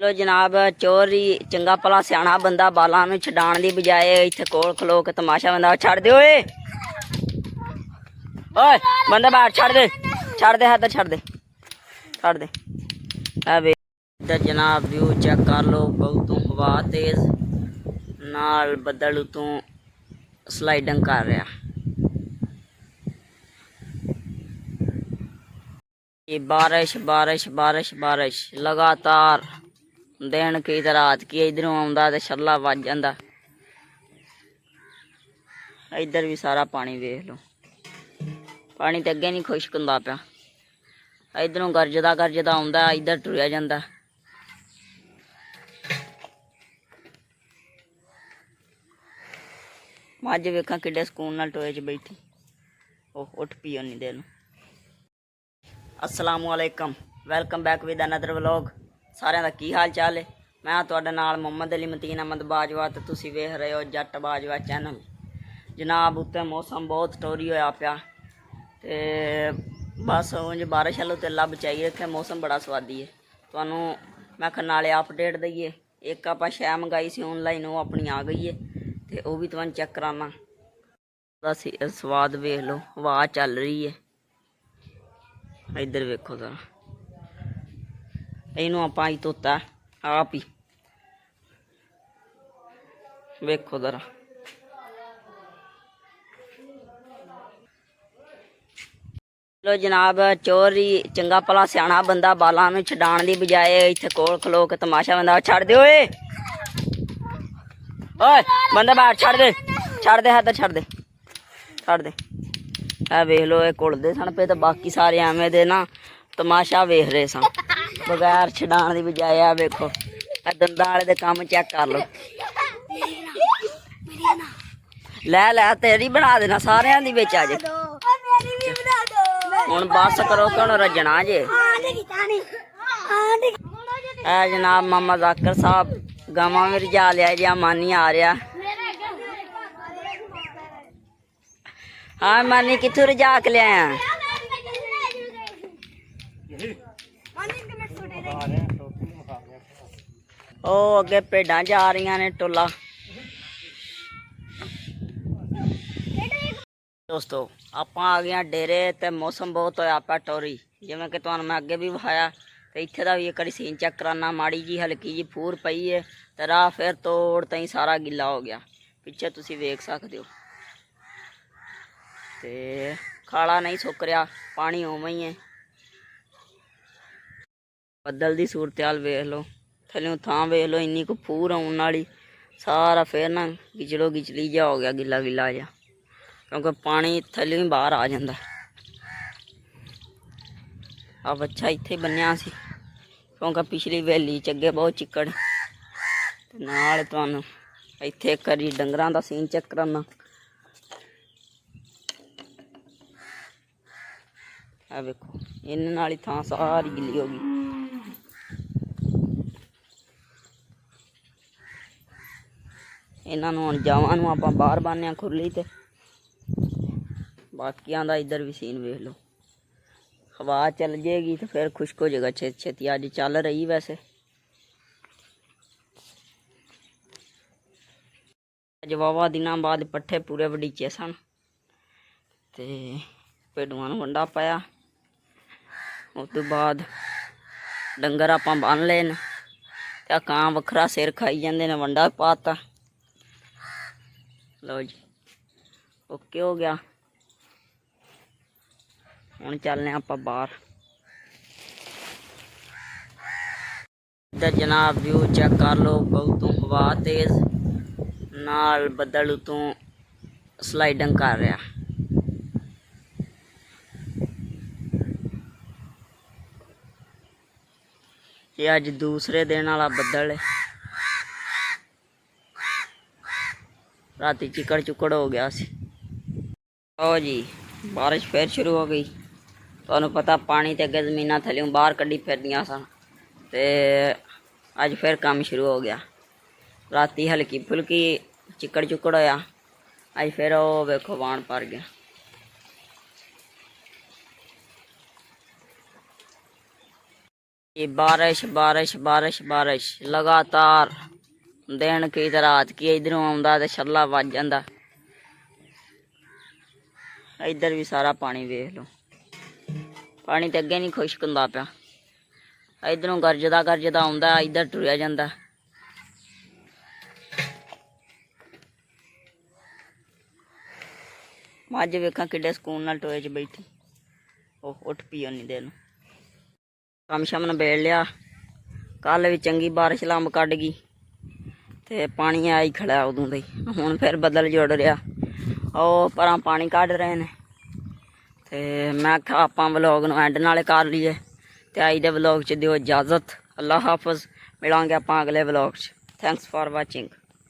लो जनाब, चोर ही चंगा भला सियाना बंदा बालां नूं छडाण दी बजाए इत्थे कोल खलो के तमाशा बंदा छड़ दे। ओए ओए बंदा बाहर छड़ दे इधर छड़ दे इधर जनाब व्यू चेक कर लो। बहुतों हवा तेज नाल बदल उतों स्लाइडिंग कर रहा। ये बारिश बारिश बारिश बारिश लगातार दिन की तो रात की। इधरों आउंदा ते छल्ला वज जांदा। इधर भी सारा पानी वेख लो, पानी तो अगे नहीं खुश्क हुंदा पिया। इधरों गरजदा गरजदा आउंदा, इधर टुरिया जांदा। मझ वेखां किड्डे सकून नाल टोए च बैठी। ओह उठ पी उन्नी देर नूं। अस्सलामु अलैकुम, welcome back with another vlog. सारिਆਂ ਦਾ ਕੀ ਹਾਲ ਚਾਲ है? मैं ਤੁਹਾਡੇ ਨਾਲ ਮੁਹੰਮਦ ਅਲੀ ਮਤੀਨ ਅਹਿਮਦ ਬਾਜਵਾ ਤੇ ਤੁਸੀਂ ਵੇਖ ਰਹੇ ਹੋ ਜੱਟ ਬਾਜਵਾ ਚੈਨਲ। जनाब उत्ते मौसम बहुत टोरी होया पिया ते बस उंज बारिश वालों तो लभ चाहिए। इत्थे मौसम बड़ा स्वादी है। तुहानूं मैं नाले अपडेट दईए। एक आपां शै मंगाई सी ऑनलाइन, वो अपनी आ गई है ते वो भी तुहानूं चैक कराना। ओहदा स्वाद वेख लो, हवा चल रही है। इधर वेखो जरा, इनू आपां ही धोता आप ही, वेखो जरा। लो जनाब, चोर ही चंगा भला सियाना बंदा बालां नूं छडाण दी बजाए इत्थे कोल खलो के तमाशा बंदा छड़ दे। ओए ओए बंदा बाहर छड़ दे इधर छड़ दे। ए वेख लो, ये घुलदे सन पे ते बाकी सारे एवें दे ना तमाशा वेख रहे सन बगैर छडाण दी बजाए। आ वेखो, ए दंदां वाले दे काम चेक कर लो। लै तेरी बना देना, सारियां दी विच आ जे। हुण बस करो कि हुण रजना जे। है जनाब मोहम्मद जाकिर साहब गवां भी रजा लिया जी। मानी आ रहा। हाँ मानी, कित्थों रजा के लिया? ओ अगे भेडां जा रही ने टोला। दोस्तों आप आ गए डेरे ते मौसम बहुत होया पिया टोरी, जिवें कि तुहानूं मैं अगे भी विखाया। तो इत्थे दा भी एक बारी सीन चेक कराना। माड़ी जी हल्की जी फूर पई है तो राह फिर तोड़ तई सारा गिला हो गया। पिछे तुसीं वेख सकदे हो ते खाला नहीं सुक रहा, पानी उवें ही है। बदल दी सूरत हाल वेख लो, थल्लों थां वेख लो, इन्नी को फूर आउण वाली। सारा फिर ना गिचड़ो गिचली जा हो गया, गिला गिला जा, क्योंकि पानी थल्लों ही बाहर आ जाता। अब अच्छा इत्थे बन्निया सी क्योंकि पिछली वेली च अगे बहुत चिक्कड़ नाल। तुहानूं इत्थे एक बारी डंगरां दा सीन चेक कराना। आ वेखो, इन्हां नाल ही थां सारी गिल्ली हो गई। इन्हां नूं हुण जावां नूं आपां बाहर बान्ने खुरली ते बाकियां दा इधर भी सीन वेख लो। हवा चल जाएगी तो फिर खुश्क हो जाएगा छेती छेती। अज चल रही वैसे, अज वावा दिनों बाद पट्ठे पूरे वडीचे सन ते भेडुआं नूं वंडा पाया। उस तो बाद डंगर आपां बन लए न ते कां वखरा सिर खाई जांदे ने, वंडा पाता। लो जी, ओके हो गया। हुण चलने आपां बाहर। इधर जनाब व्यू चेक कर लो। बहुतों हवा तेज नाल बदल उतों स्लाइडिंग कर रहा। ये अज दूसरे दिन वाला बदल है। राती चिकड़ चुकड़ हो गया सी। ओ जी, बारिश फिर शुरू हो गई। तुहानूं पता पानी ते अगे जमीनां थल्लों बाहर कड्ढी फिरदियां सन ते अज फिर काम शुरू हो गया। राती हल्की फुल्की चिकड़ चुकड़ होया, अज फिर वो वेखो वाण भर गया। ये बारिश बारिश बारिश बारिश लगातार दिन की ते रात की इधरों आउंदा ते छल्ला वज जांदा। इधर भी सारा पानी वेख लो, पानी तो अगे नहीं खुश्क हुंदा पिया। इधरों गरजदा गरजदा आउंदा, इधर टुरिया जांदा। मझ वेखा किड्डे सकून नाल टोए च बैठी। ओह उठ पी उन्नी देर नूं कम शम नबेड़ लिया। कल भी चंगी बारिश लंब कढ़ गई ते पानी आई खड़ा उदों दा ही। हुण फिर बदल जुड़ रहा, ਉਹ ਪਰਾਂ ਪਾਣੀ ਕੱਢ ਰਹੇ ਨੇ। ਤੇ ਮੈਂ ਕਿਹਾ ਆਪਾਂ ਵਲੋਗ ਨੂੰ ਐਂਡ ਨਾਲੇ ਕਰ ਲਈਏ ਤੇ ਅੱਜ ਦੇ ਵਲੋਗ 'ਚ ਦਿਓ ਇਜਾਜ਼ਤ। ਅੱਲਾ ਹਾਫਿਜ਼, ਮਿਲਾਂਗੇ ਆਪਾਂ ਅਗਲੇ ਵਲੋਗ 'ਚ। Thanks for watching.